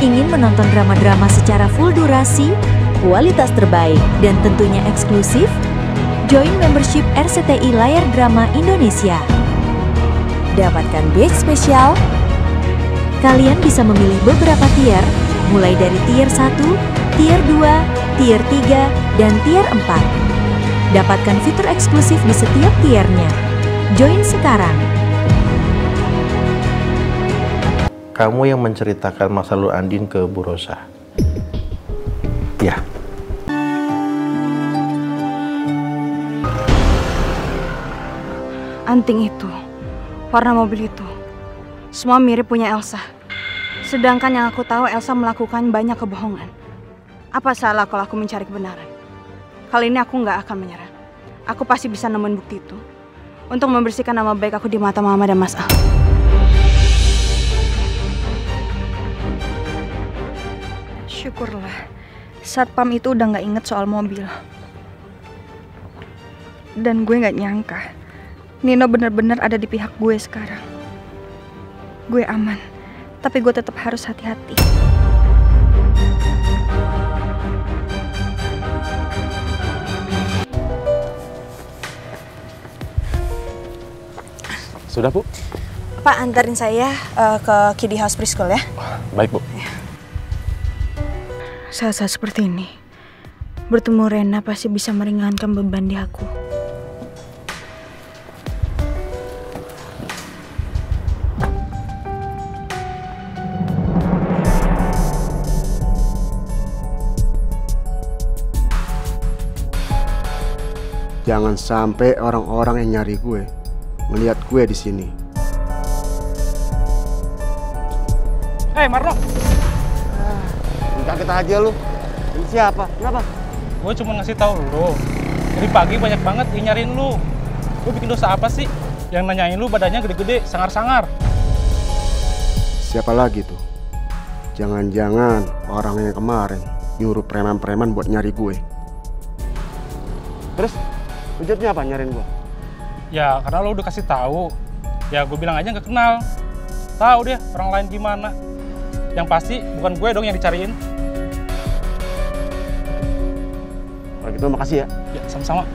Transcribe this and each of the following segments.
Ingin menonton drama-drama secara full durasi, kualitas terbaik, dan tentunya eksklusif? Join membership RCTI Layar Drama Indonesia. Dapatkan batch spesial. Kalian bisa memilih beberapa tier, mulai dari tier 1, tier 2, tier 3, dan tier 4. Dapatkan fitur eksklusif di setiap tiernya. Join sekarang. Kamu yang menceritakan masa lalu Andin ke Bu Rosa. Ya. Anting itu, warna mobil itu, semua mirip punya Elsa. Sedangkan yang aku tahu Elsa melakukan banyak kebohongan. Apa salah kalau aku mencari kebenaran? Kali ini aku nggak akan menyerah. Aku pasti bisa nemuin bukti itu untuk membersihkan nama baik aku di mata Mama dan Mas Al. Syukurlah, satpam itu udah nggak inget soal mobil. Dan gue nggak nyangka Nino benar-benar ada di pihak gue sekarang. Gue aman, tapi gue tetap harus hati-hati. Sudah, Bu? Pak, antarin saya ke Kiddie House Preschool ya. Baik, Bu. Saat-saat seperti ini, bertemu Rena pasti bisa meringankan beban di aku. Jangan sampai orang-orang yang nyari gue melihat gue di sini. Hei, Marno! Kaget aja lu. Ini siapa? Kenapa? Gue cuma ngasih tahu lu. Dari pagi banyak banget yang nyariin lu. Lu bikin dosa apa sih? Yang nanyain lu badannya gede-gede, sangar-sangar. Siapa lagi tuh? Jangan-jangan orang yang kemarin nyuruh preman-preman buat nyari gue. Terus, wujudnya apa nyariin gue? Ya, karena lu udah kasih tahu. Ya, gue bilang aja nggak kenal. Tahu deh orang lain gimana. Yang pasti bukan gue dong yang dicariin. Kalau gitu makasih ya. Ya, sama-sama.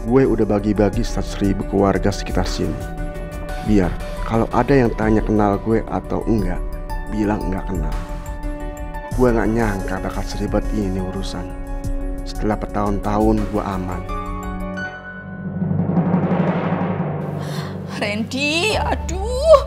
Gue udah bagi-bagi 100.000 ke warga sekitar sini. Biar kalau ada yang tanya kenal gue atau enggak, bilang enggak kenal. Gue gak nyangka bakal seribet ini urusan. Setelah bertahun-tahun gue aman. Randy, aduh,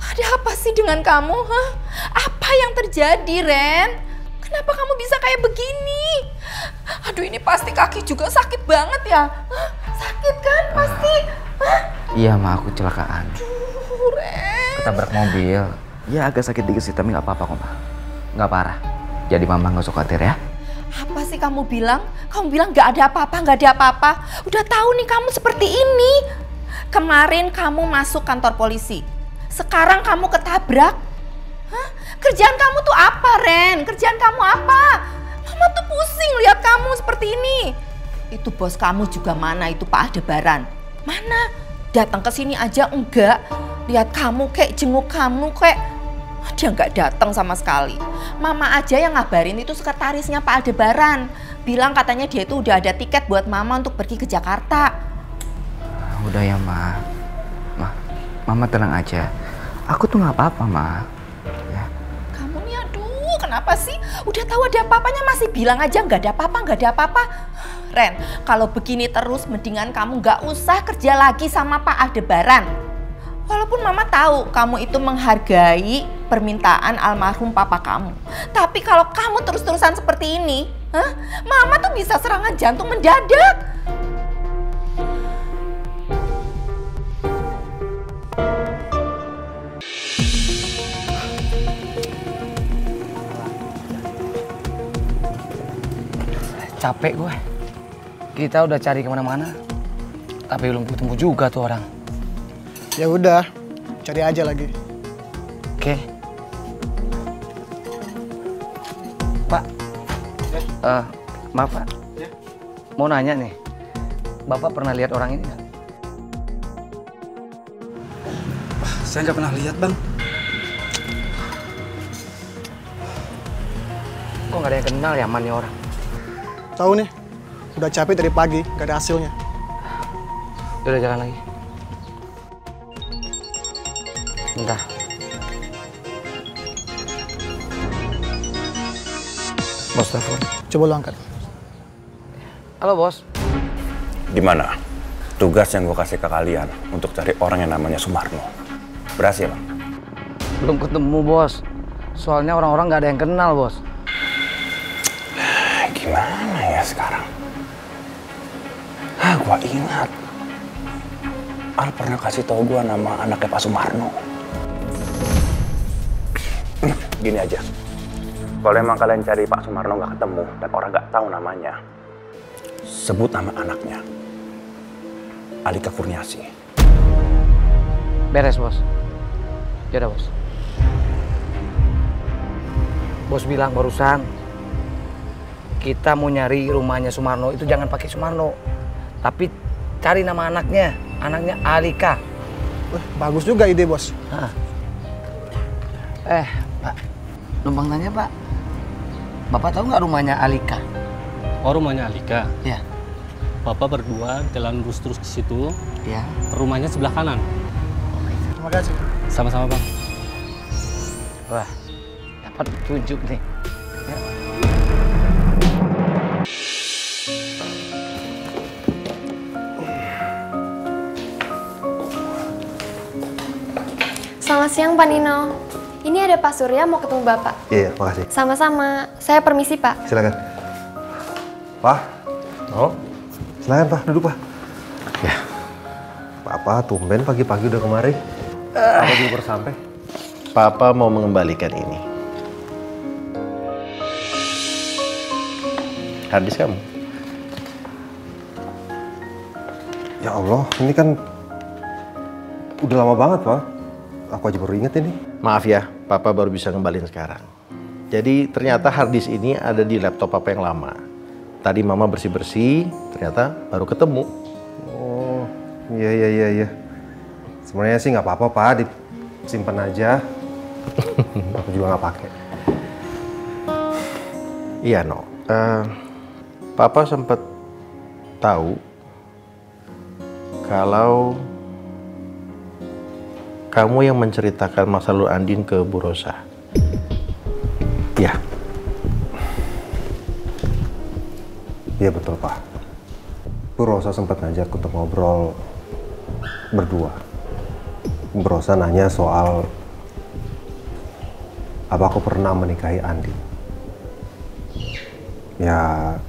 ada apa sih dengan kamu? Hah? Apa yang terjadi, Ren? Kenapa kamu bisa kayak begini? Aduh, ini pasti kaki juga sakit banget ya? Hah? Sakit kan pasti? Hah? Iya, Ma, aku kecelakaan. Aduh, Ren. Ketabrak mobil. Ya agak sakit dikit sih, tapi nggak apa-apa kok, Ma. Nggak parah. Jadi Mama nggak usah khawatir ya. Apa sih kamu bilang? Kamu bilang nggak ada apa-apa, nggak ada apa-apa. Udah tahu nih kamu seperti ini. Kemarin kamu masuk kantor polisi. Sekarang kamu ketabrak. Hah? Kerjaan kamu tuh apa, Ren? Kerjaan kamu apa? Mama tuh pusing lihat kamu seperti ini. Itu bos kamu juga mana itu Pak Aldebaran? Mana? Datang ke sini aja enggak. Lihat kamu kayak jenguk kamu kayak dia nggak datang sama sekali. Mama aja yang ngabarin itu sekretarisnya Pak Aldebaran. Bilang katanya dia itu udah ada tiket buat Mama untuk pergi ke Jakarta. Udah ya, Ma. Mama tenang aja. Aku tuh nggak apa-apa, Ma. Ya. Kamu nih aduh, kenapa sih? Udah tahu ada apa-apanya masih bilang aja nggak ada apa-apa, nggak ada apa-apa. Ren, kalau begini terus mendingan kamu nggak usah kerja lagi sama Pak Aldebaran. Walaupun Mama tahu kamu itu menghargai permintaan almarhum papa kamu. Tapi kalau kamu terus-terusan seperti ini, Mama tuh bisa serangan jantung mendadak. Capek gue. Kita udah cari kemana-mana, tapi belum ketemu juga tuh orang. Ya udah, cari aja lagi. Oke. Pak. Maaf Pak. Ya. Mau nanya nih. Bapak pernah lihat orang ini nggak? Saya nggak pernah lihat, Bang. Kok nggak ada yang kenal ya Man nih orang? Tahu nih, udah capek dari pagi, gak ada hasilnya. Udah jalan lagi. Bentar. Bos telepon. Coba lu angkat. Halo bos. Gimana? Tugas yang gue kasih ke kalian untuk cari orang yang namanya Sumarno. Berhasil? Belum ketemu bos. Soalnya orang-orang nggak ada yang kenal bos. Gimana ya sekarang? Gue ingat. Al pernah kasih tau gue nama anaknya Pak Sumarno. Gini aja. Kalau emang kalian cari Pak Sumarno nggak ketemu dan orang nggak tahu namanya, sebut nama anaknya. Alika Kurniasi. Beres bos. Yaudah bos. Bos bilang barusan kita mau nyari rumahnya Sumarno itu jangan pakai Sumarno, tapi cari nama anaknya Alika. Wah, bagus juga ide bos. Pak, numpang nanya Pak, Bapak tahu nggak rumahnya Alika? Oh, rumahnya Alika? Ya. Bapak berdua jalan lurus terus ke situ. Ya. Rumahnya sebelah kanan. Terima kasih. Sama-sama Bang. Wah, dapat petunjuk nih. Ya. Selamat siang Pak Nino. Ini ada Pak Surya mau ketemu Bapak. Iya, makasih. Sama-sama. Saya permisi Pak. Silakan. Pak. Oh. Silakan Pak, duduk Pak. Ya. Papa tumben pagi-pagi udah kemari. Apa juga baru sampai? Papa mau mengembalikan ini. Harddisk kamu. Ya Allah, ini kan udah lama banget Pak. Aku aja baru inget ini. Maaf ya, Papa baru bisa ngembalin sekarang. Jadi ternyata harddisk ini ada di laptop Papa yang lama. Tadi Mama bersih-bersih, ternyata baru ketemu. Oh, iya. Sebenarnya sih nggak apa-apa Pak, disimpan aja. Aku juga nggak pakai. Iya, No. Papa sempat tahu kalau kamu yang menceritakan masa lalu Andin ke Bu Rosa. Iya. Iya betul Pak. Bu Rosa sempat ngajak untuk ngobrol berdua. Bu Rosa nanya soal apa aku pernah menikahi Andin. Ya,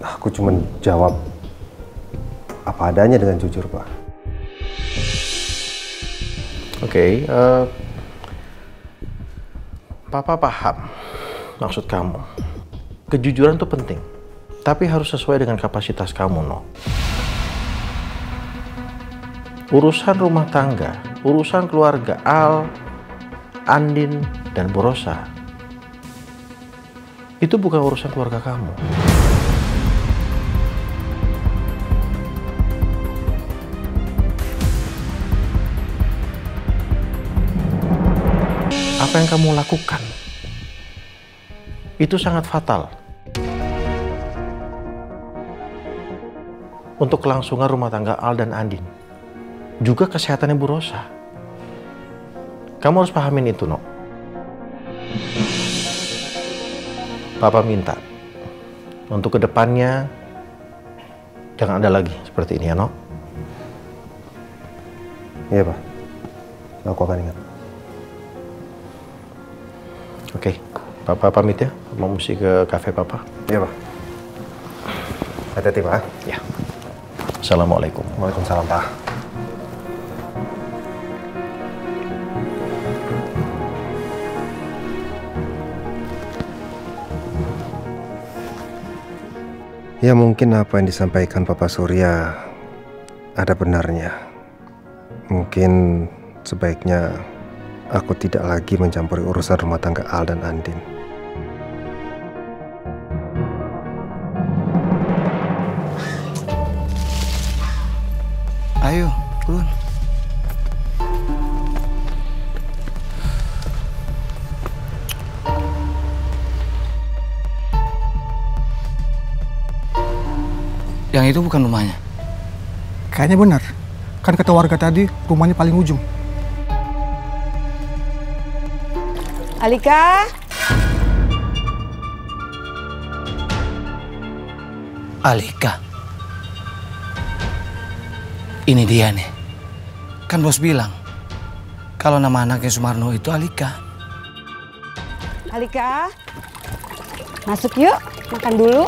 aku cuma jawab apa adanya dengan jujur Pak. Oke, Papa paham maksud kamu. Kejujuran itu penting, tapi harus sesuai dengan kapasitas kamu, No. Urusan rumah tangga, urusan keluarga Al, Andin, dan Bu Rosa, itu bukan urusan keluarga kamu. Apa yang kamu lakukan itu sangat fatal untuk kelangsungan rumah tangga Al dan Andin, juga kesehatannya Bu Rosa. Kamu harus pahamin itu, No. Papa minta untuk kedepannya jangan ada lagi seperti ini, ya, No. Iya Pak, aku akan ingat. Oke, Papa pamit ya. Mau mesti ke kafe Papa. Iya Pak. Hati-hati Pak. Ya. Assalamualaikum. Waalaikumsalam Pak. Ya mungkin apa yang disampaikan Papa Surya ada benarnya. Mungkin sebaiknya aku tidak lagi mencampuri urusan rumah tangga Al dan Andin. Ayo, turun. Yang itu bukan rumahnya? Kayaknya benar. Kan kata warga tadi rumahnya paling ujung. Alika? Alika? Ini dia nih. Kan bos bilang kalau nama anaknya Sumarno itu Alika. Alika? Masuk yuk, makan dulu.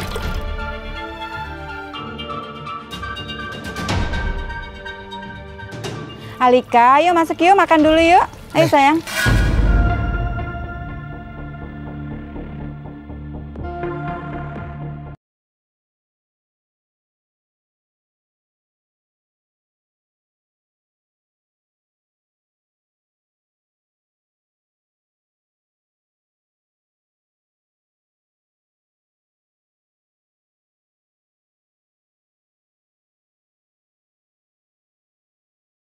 Alika, yuk masuk yuk, makan dulu yuk. Ayo sayang.